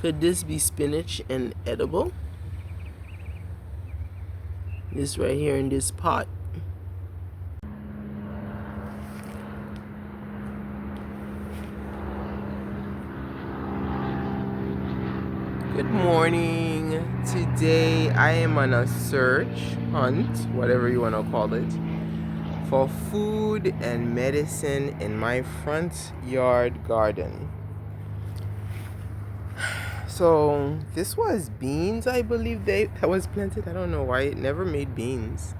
Could this be spinach and edible? This right here in this pot. Good morning. Today I am on a search, hunt, whatever you want to call it, for food and medicine in my front yard garden. So this was beans, I believe that was planted. I don't know why it never made beans.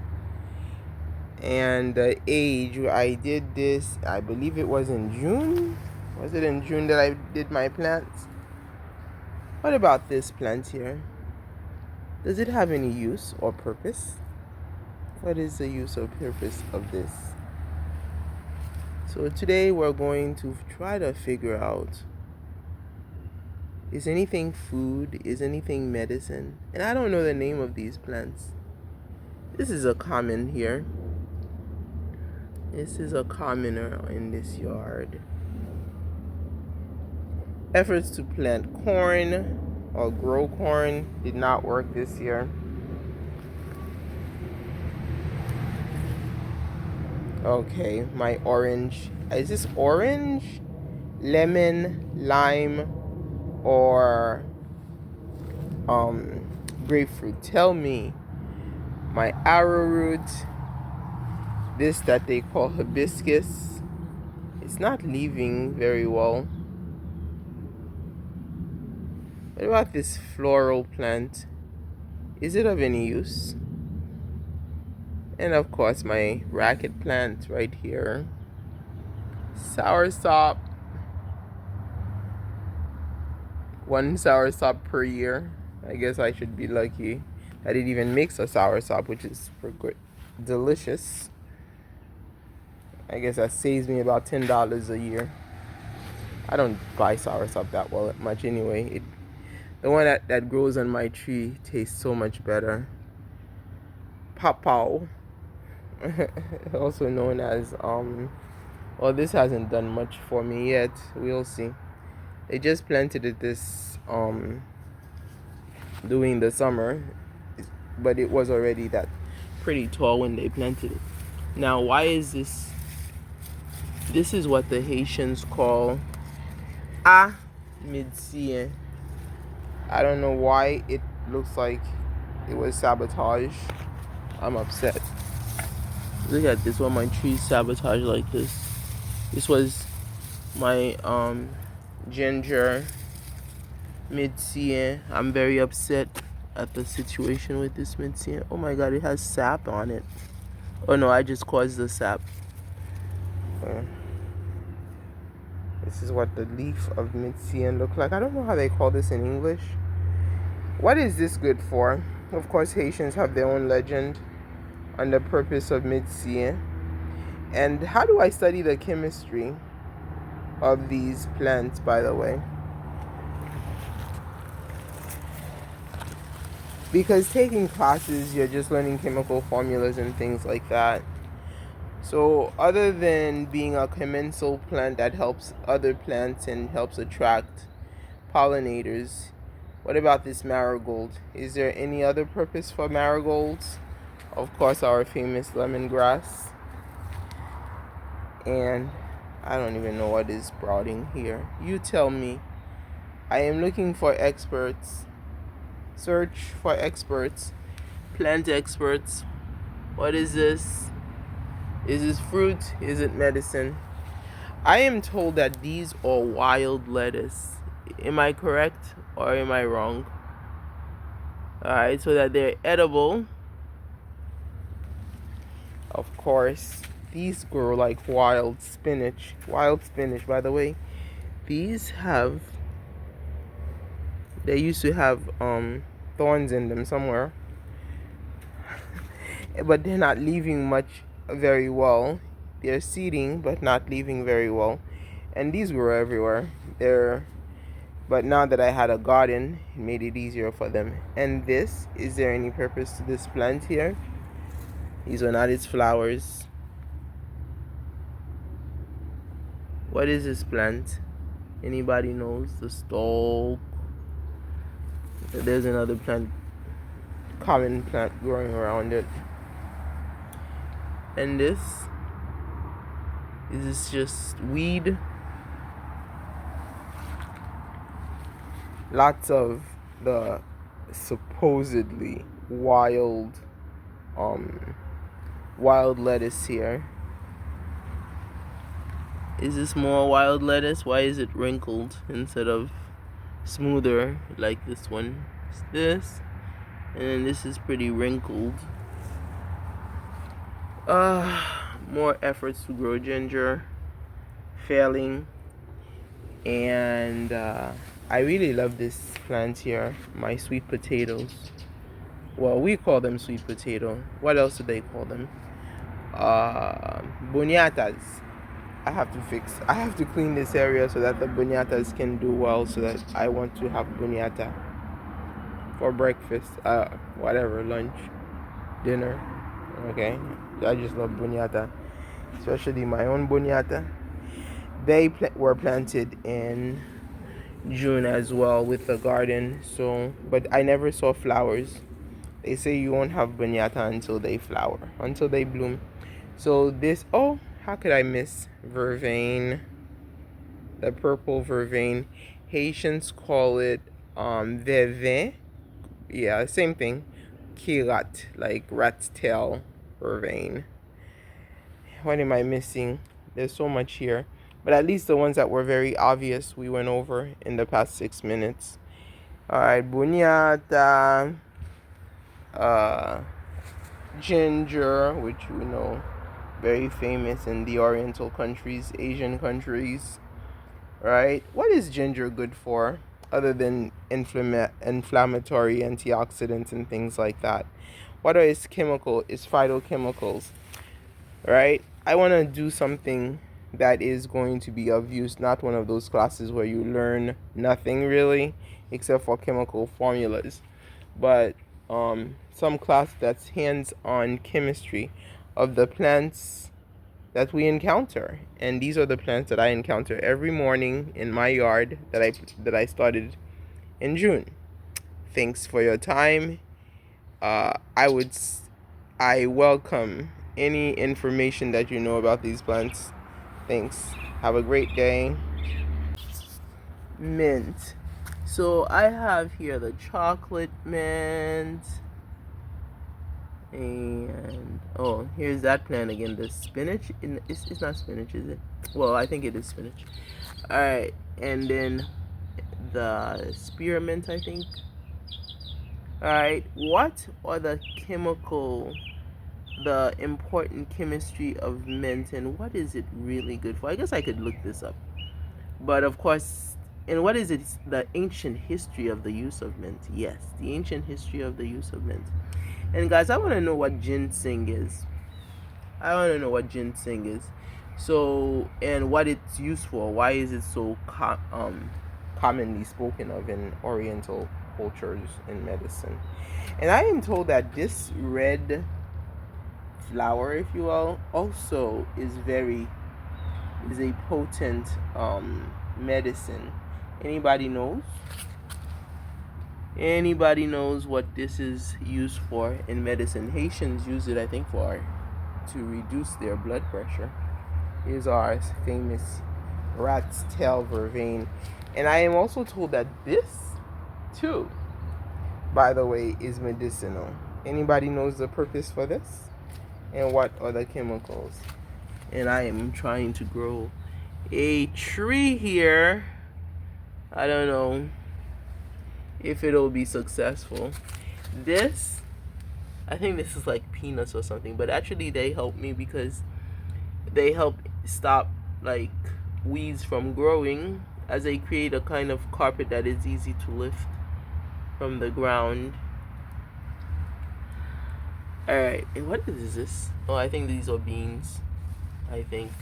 And the age I did this, I believe it was in June. Was it in June that I did my plants? What about this plant here? Does it have any use or purpose? What is the use or purpose of this? So today we're going to try to figure out, is anything food? Is anything medicine? And I don't know the name of these plants. This is a common here. This is a commoner in this yard. Efforts to plant corn or grow corn did not work this year. Okay, my orange. Is this orange, lemon, lime, or grapefruit? Tell me. My arrowroot, this that they call hibiscus, it's not leaving very well. What about this floral plant? Is it of any use? And of course my racket plant right here. Soursop. 1 soursop per year. I guess I should be lucky that it even makes a soursop, which is delicious. I guess that saves me about $10 a year. I don't buy soursop that much anyway. The one that grows on my tree tastes so much better. Papaw. Also known as well, this hasn't done much for me yet. We'll see. They just planted it this during the summer, but it was already that pretty tall when they planted it. Now why is this? This is what the Haitians call a midcien. I don't know why it looks like it was sabotaged. I'm upset. Look at this, one my trees sabotaged like this. This was my ginger midcien. I'm very upset at the situation with this midcien. Oh my god, it has sap on it. Oh no, I just caused the sap. This is what the leaf of midcien look like. I don't know how they call this in English. What is this good for? Of course, Haitians have their own legend on the purpose of midcien. And how do I study the chemistry of these plants, by the way? Because taking classes, you're just learning chemical formulas and things like that. So other than being a commensal plant that helps other plants and helps attract pollinators, what about this marigold? Is there any other purpose for marigolds? Of course, our famous lemongrass. And I don't even know what is sprouting here. You tell me. I am looking for experts. Search for experts. Plant experts. What is this? Is this fruit? Is it medicine? I am told that these are wild lettuce. Am I correct or am I wrong? Alright, so that they're edible. Of course, these grow like wild spinach. Wild spinach, by the way. These they used to have thorns in them somewhere. But they're not leaving much very well. They're seeding but not leaving very well. And these grow everywhere. But now that I had a garden, it made it easier for them. And this, is there any purpose to this plant here? These are not its flowers. What is this plant? Anybody knows? The stalk. There's another plant, common plant growing around it. And this is just weed. Lots of the supposedly wild lettuce here. Is this more wild lettuce? Why is it wrinkled instead of smoother like this one? It's this, and then this is pretty wrinkled. More efforts to grow ginger, failing, and I really love this plant here. My sweet potatoes. Well, we call them sweet potato. What else do they call them? Boniatas. I have to clean this area so that the boniatas can do well, so that I want to have boniata for breakfast, whatever, lunch, dinner. Okay, I just love boniata, especially my own boniata. They were planted in June as well with the garden, so but I never saw flowers. They say you won't have boniata until they flower, until they bloom. So this, oh, how could I miss vervain? The purple vervain. Haitians call it vervain. Yeah, same thing. Kirat, like rat's tail vervain. What am I missing? There's so much here. But at least the ones that were very obvious we went over in the past 6 minutes. Alright, boniata, ginger, which we know very famous in the oriental countries, Asian countries, right? What is ginger good for other than inflammatory antioxidants and things like that? What are its phytochemicals, right? I want to do something that is going to be of use, not one of those classes where you learn nothing really except for chemical formulas, but some class that's hands-on chemistry of the plants that we encounter. And these are the plants that I encounter every morning in my yard that I started in June. Thanks for your time. I welcome any information that you know about these plants. Thanks. Have a great day. Mint. So I have here the chocolate mint. And oh, here's that plant again. The spinach. It's not spinach, is it? Well, I think it is spinach. Alright. And then the spearmint, I think. Alright. What are the important chemistry of mint, and what is it really good for? I guess I could look this up. But of course, and what is it? The ancient history of the use of mint. Yes, the ancient history of the use of mint. And guys, I want to know what ginseng is. So, and what it's used for. Why is it so commonly spoken of in Oriental cultures in medicine? And I am told that this red flower, if you will, also is a potent medicine. Anybody knows? Anybody knows what this is used for in medicine? Haitians use it, I think, to reduce their blood pressure. Here's our famous rat's tail vervain. And I am also told that this, too, by the way, is medicinal. Anybody knows the purpose for this? And what are the chemicals? And I am trying to grow a tree here. I don't know if it'll be successful. I think this is like peanuts or something, but actually they help me because they help stop like weeds from growing, as they create a kind of carpet that is easy to lift from the ground. Alright, and what is this? Oh, I think these are beans. I think.